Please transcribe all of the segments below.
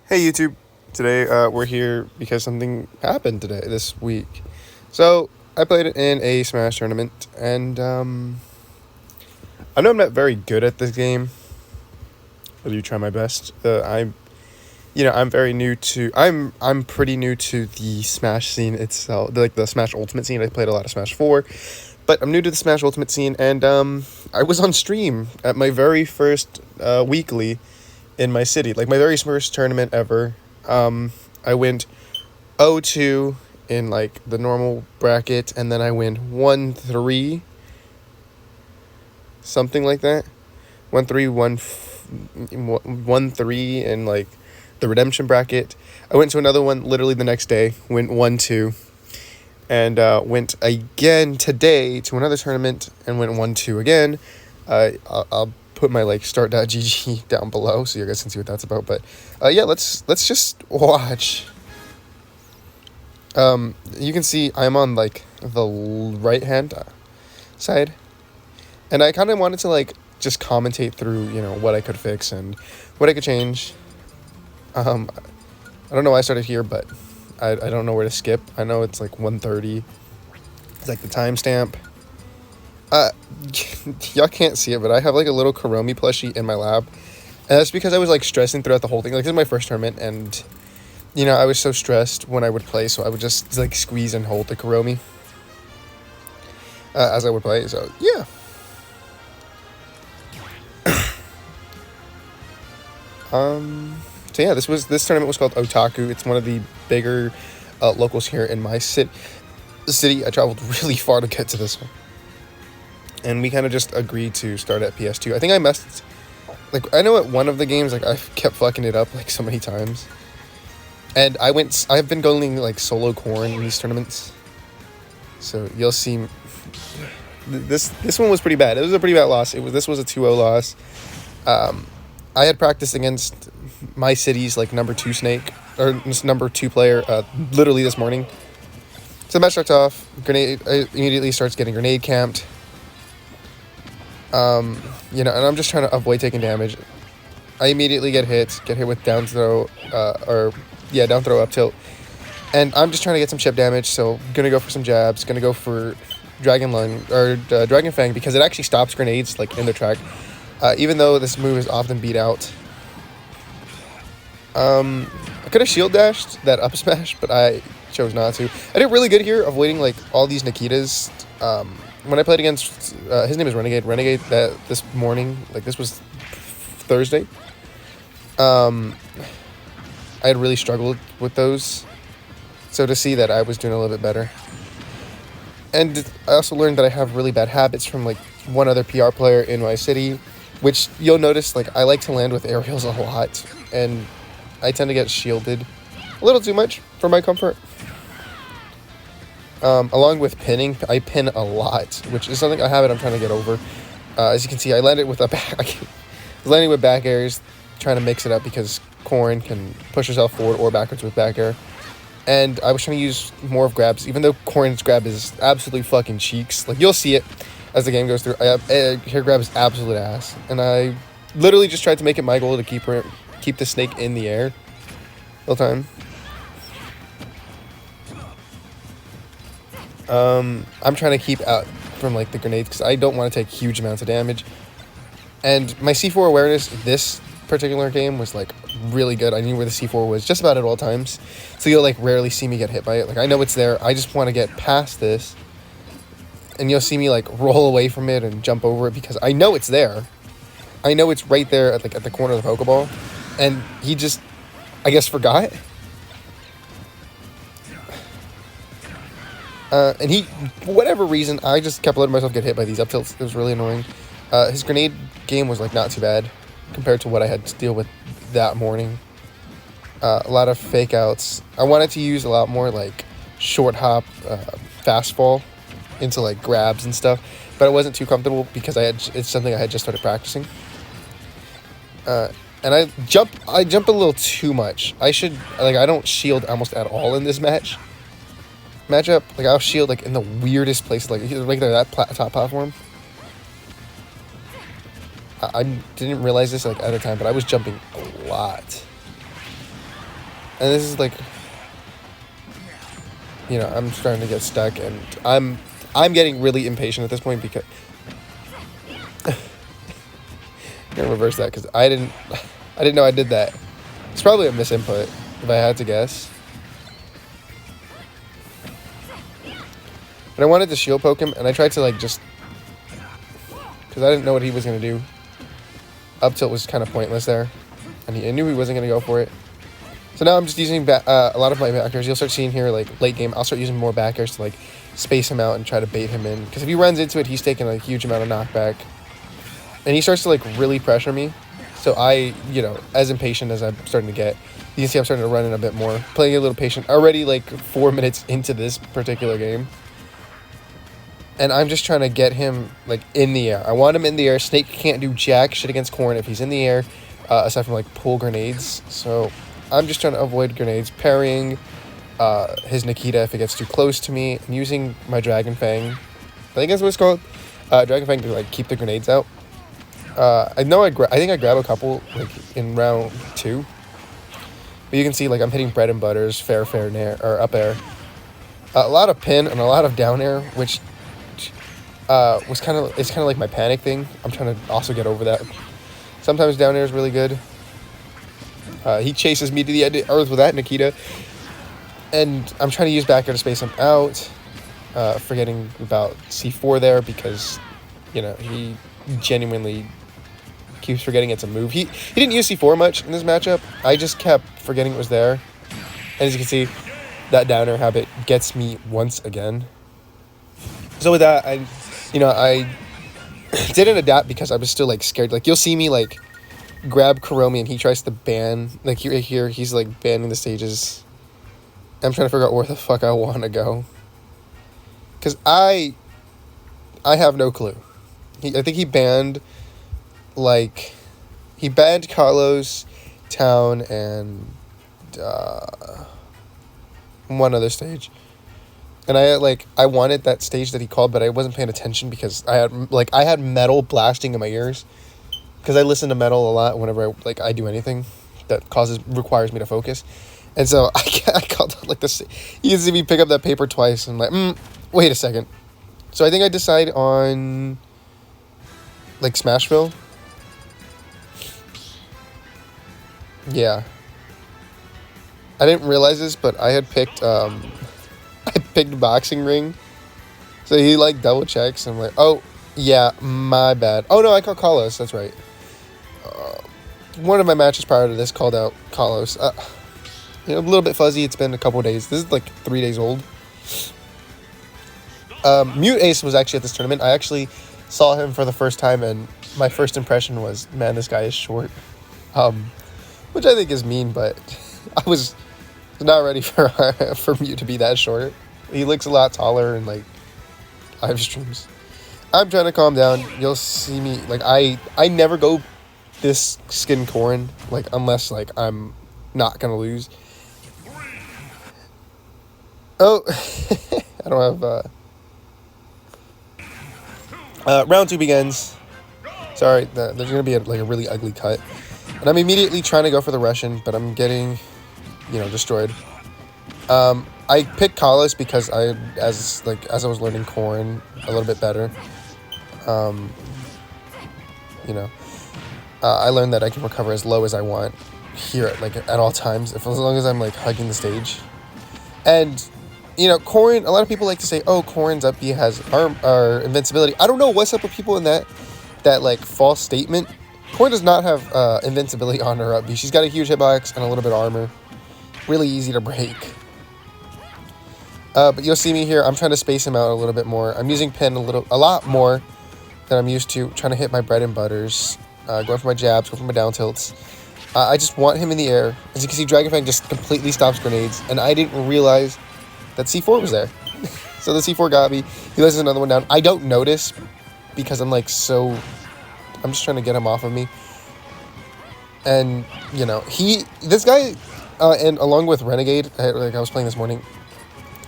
Hey YouTube, today we're here because something happened this week. So I played in a Smash tournament, and I know I'm not very good at this game. I do try my best. I'm very new to. I'm pretty new to the Smash scene itself, like the Smash Ultimate scene. I played a lot of Smash 4, but I'm new to the Smash Ultimate scene, and I was on stream at my very first weekly in my city, like my very first tournament ever. I went 0-2 in like the normal bracket, and then I went 1-3, something like that. 1-3, 1-3 in like the redemption bracket. I went to another one literally the next day, went 1-2, and went again today to another tournament and went 1-2 again. I'll put my like start.gg down below so you guys can see what that's about. But yeah, let's just watch. You can see I'm on like the right hand side, and I kind of wanted to like just commentate through what I could fix and what I could change. I don't know why I started here, but I don't know where to skip. I know it's like 1:30. It's like the timestamp. Y'all can't see it, but I have like a little Karomi plushie in my lap, and that's because I was like stressing throughout the whole thing. Like, this is my first tournament, and I was so stressed when I would play, so I would just like squeeze and hold the Karomi as I would play. So yeah. So yeah, this tournament was called Otaku. It's one of the bigger locals here in my city. I traveled really far to get to this one, and we kind of just agreed to start at PS2. I think I messed, like, I know at one of the games, like, I kept fucking it up like so many times, and I've been going like solo corn in these tournaments, so you'll see. This one was pretty bad. It was a pretty bad loss. This was a 2-0 loss. I had practiced against my city's like number 2 snake, or number 2 player, literally this morning. So the match starts off. Grenade immediately starts getting grenade camped. And I'm just trying to avoid taking damage. I immediately get hit with down throw, down throw up tilt, and I'm just trying to get some chip damage. So gonna go for some jabs. Gonna go for Dragon Lung or Dragon Fang, because it actually stops grenades like in the track. Even though this move is often beat out. I could have shield dashed that up smash, but I chose not to. I did really good here, avoiding like all these Nikitas. When I played against, his name is Renegade, that this morning, like this was Thursday. I had really struggled with those. So to see that I was doing a little bit better. And I also learned that I have really bad habits from like one other PR player in my city, which you'll notice, like, I like to land with aerials a lot, and I tend to get shielded a little too much for my comfort. Along with pinning, I pin a lot, which is something I'm trying to get over. As you can see, I landed with landing with back airs, trying to mix it up because Corrin can push herself forward or backwards with back air. And I was trying to use more of grabs, even though Corrin's grab is absolutely fucking cheeks. Like, you'll see it as the game goes through. Her grab is absolute ass, and I literally just tried to make it my goal to keep the snake in the air the whole time. I'm trying to keep out from like the grenades because I don't want to take huge amounts of damage. And my C4 awareness this particular game was like really good. I knew where the C4 was just about at all times, so you'll like rarely see me get hit by it. Like, I know it's there. I just want to get past this. And you'll see me like roll away from it and jump over it because I know it's there. I know it's right there at the corner of the Pokeball. And he just, I guess, forgot. And he, for whatever reason, I just kept letting myself get hit by these up tilts. It was really annoying. His grenade game was like not too bad compared to what I had to deal with that morning. A lot of fake outs. I wanted to use a lot more like short hop, fast fall into like grabs and stuff, but I wasn't too comfortable because it's something I had just started practicing. And I jump a little too much. I don't shield almost at all in this matchup. Like, I'll shield like in the weirdest place, like right there, that top platform. I didn't realize this like at the time, but I was jumping a lot. And this is like, you know, I'm starting to get stuck, and I'm getting really impatient at this point because I'm gonna reverse that because I didn't know I did that. It's probably a misinput if I had to guess. But I wanted to shield poke him, and I tried to like just because I didn't know what he was gonna do. Up tilt was kind of pointless there, and I knew he wasn't gonna go for it. So now I'm just using a lot of my backers. You'll start seeing here, like, late game, I'll start using more backers to, like, space him out and try to bait him in. Because if he runs into it, he's taking a huge amount of knockback. And he starts to, like, really pressure me. So I, you know, as impatient as I'm starting to get, you can see I'm starting to run in a bit more. Playing a little patient. Already, like, 4 minutes into this particular game. And I'm just trying to get him, like, in the air. I want him in the air. Snake can't do jack shit against Corn if he's in the air, aside from, like, pull grenades. So I'm just trying to avoid grenades, parrying his Nikita if it gets too close to me, and using my Dragon Fang. I think that's what it's called. Dragon Fang to like keep the grenades out. I know I think I grab a couple like in round 2, but you can see like I'm hitting bread and butters, fair nair or up air, a lot of pin and a lot of down air, which it's kind of like my panic thing. I'm trying to also get over that. Sometimes down air is really good. He chases me to the edge of earth with that Nikita. And I'm trying to use back air to space him out. Forgetting about C4 there because, you know, he genuinely keeps forgetting it's a move. He didn't use C4 much in this matchup. I just kept forgetting it was there. And as you can see, that down air habit gets me once again. So with that, I didn't adapt because I was still, like, scared. Like, you'll see me, like, grab Kuromi and he tries to ban, like right here, he's like banning the stages. I'm trying to figure out where the fuck I want to go. Because I have no clue. I think he banned, like, he banned Carlos, Town, and one other stage. And I wanted that stage that he called, but I wasn't paying attention because I had metal blasting in my ears. Because I listen to metal a lot whenever I do anything that requires me to focus. And so I called out like this. You can see me pick up that paper twice and I'm like, wait a second. So I think I decide on like Smashville. Yeah. I didn't realize this, but I had picked I picked Boxing Ring. So he like double checks and I'm like, oh yeah, my bad. Oh no, I called Carlos, that's right. One of my matches prior to this called out Carlos. A little bit fuzzy. It's been a couple days. This is like 3 days old. Mute Ace was actually at this tournament. I actually saw him for the first time, and my first impression was, man, this guy is short. Which I think is mean, but I was not ready for Mute to be that short. He looks a lot taller in like live streams. I'm trying to calm down. You'll see me like I never go this skin Corrin, like, unless, like, I'm not gonna lose. Oh, I don't have, round 2 begins. Sorry, there's gonna be a really ugly cut. And I'm immediately trying to go for the Russian, but I'm getting, destroyed. I picked Carlos because as I was learning Corrin a little bit better, I learned that I can recover as low as I want here, at all times, as long as I'm, hugging the stage. And, Corrin, a lot of people like to say, oh, Corrin's up B has or invincibility. I don't know what's up with people in that false statement. Corrin does not have invincibility on her up B. She's got a huge hitbox and a little bit of armor. Really easy to break. But you'll see me here. I'm trying to space him out a little bit more. I'm using pin a lot more than I'm used to. Trying to hit my bread and butters. Going for my jabs, going for my down tilts. I just want him in the air. As you can see, Dragon Fang just completely stops grenades. And I didn't realize that C4 was there. So the C4 got me. He lets another one down. I don't notice because I'm I'm just trying to get him off of me. And, this guy, and along with Renegade, I was playing this morning,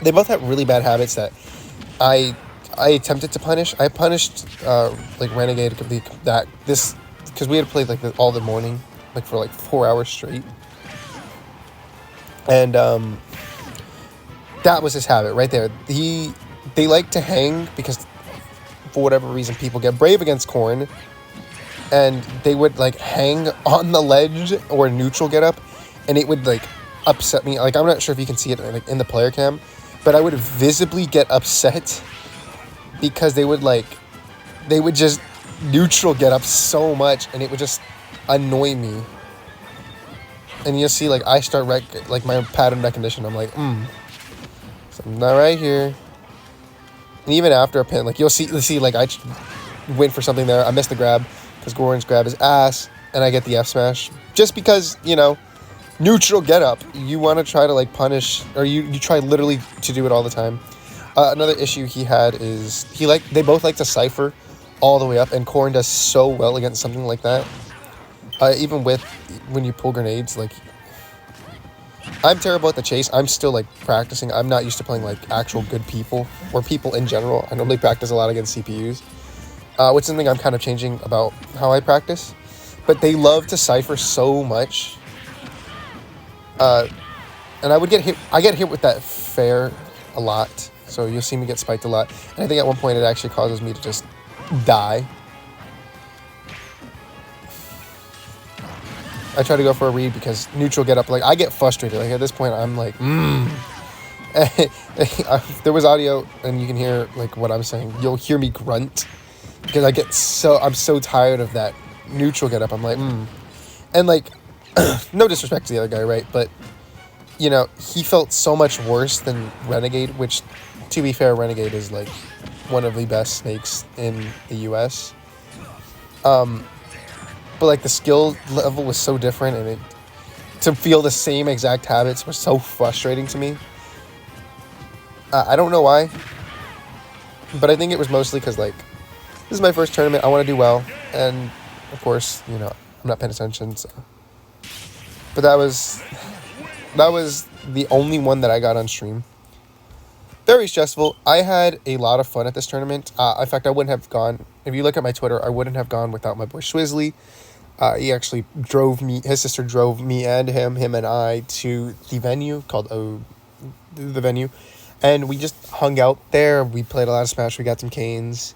they both have really bad habits that I attempted to punish. I punished, Renegade because we had played all the morning, for 4 hours straight. And that was his habit right there. They like to hang because for whatever reason people get brave against Corn, and they would like hang on the ledge or neutral get up, and it would like upset me. Like, I'm not sure if you can see it like in the player cam, but I would visibly get upset because they would just neutral get up so much, and it would just annoy me. And you'll see, like, I start like my pattern recognition. I'm like, something not right here. And even after a pin, like you'll see, like I went for something there. I missed the grab because Goran's grab his ass, and I get the F smash just because, you know, neutral get up. You want to try to like punish, or you try literally to do it all the time. Another issue he had is they both like to cipher all the way up, and Corn does so well against something like that. Even with when you pull grenades, like I'm terrible at the chase. I'm still like practicing. I'm not used to playing like actual good people or people in general. I normally practice a lot against CPUs, which is something I'm kind of changing about how I practice. But they love to cipher so much, and I get hit with that fair a lot. So you'll see me get spiked a lot, and I think at one point it actually causes me to just die. I try to go for a read because neutral get up. Like, I get frustrated. Like, at this point, I'm like, There was audio, and you can hear, like, what I'm saying. You'll hear me grunt because I'm so tired of that neutral get up. I'm like, And, like, no disrespect to the other guy, right? But, you know, he felt so much worse than Renegade, which, to be fair, Renegade is, like, one of the best snakes in the US. But, like, the skill level was so different, and to feel the same exact habits was so frustrating to me. I don't know why, but I think it was mostly because, like, this is my first tournament. I want to do well, and, of course, you know, I'm not paying attention, so. But that was the only one that I got on stream. Very stressful. I had a lot of fun at this tournament. In fact, I wouldn't have gone, if you look at my Twitter, I wouldn't have gone without my boy Schwizzly. He actually his sister drove me and him and I to the venue called the venue. And we just hung out there. We played a lot of Smash. We got some canes.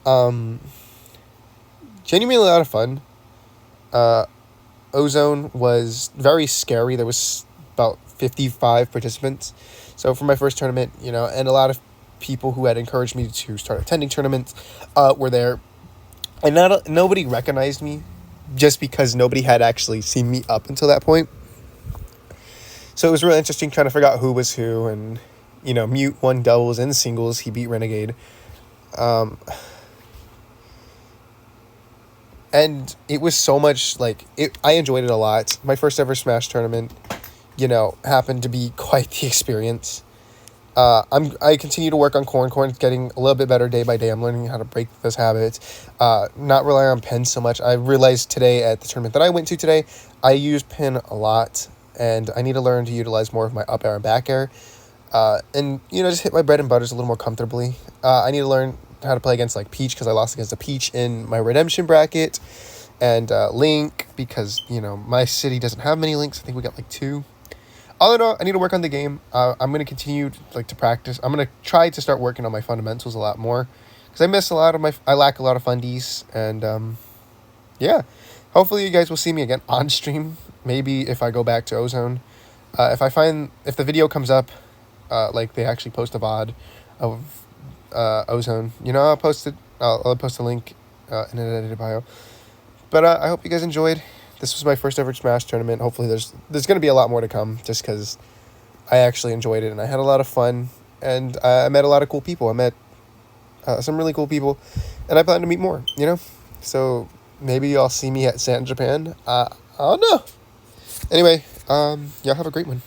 Genuinely a lot of fun. Ozone was very scary. There was about 55 participants. So for my first tournament, you know, and a lot of people who had encouraged me to start attending tournaments were there. And nobody recognized me just because nobody had actually seen me up until that point. So it was really interesting trying to figure out who was who. And, you know, Mute won doubles and singles. He beat Renegade. And it was so much, like, I enjoyed it a lot. My first ever Smash tournament, you know, happened to be quite the experience. I continue to work on Corn. Corn's getting a little bit better day by day. I'm learning how to break those habits. Not rely on pin so much. I realized today at the tournament that I went to today, I use pin a lot, and I need to learn to utilize more of my up air and back air. And, you know, just hit my bread and butters a little more comfortably. I need to learn how to play against, like, Peach, because I lost against a Peach in my Redemption bracket. And Link, because, you know, my city doesn't have many Links. I think we got, like, 2. All in all, I need to work on the game. I'm going to continue to practice. I'm going to try to start working on my fundamentals a lot more, because I lack a lot of fundies. And, yeah, hopefully you guys will see me again on stream. Maybe if I go back to Ozone. If the video comes up, like they actually post a VOD of Ozone, you know, I'll post a link in an edited bio. But I hope you guys enjoyed. This was my first ever Smash tournament. Hopefully there's going to be a lot more to come, just because I actually enjoyed it and I had a lot of fun, and I met a lot of cool people. I met some really cool people, and I plan to meet more, you know? So maybe y'all see me at San Japan. I don't know. Anyway, y'all have a great one.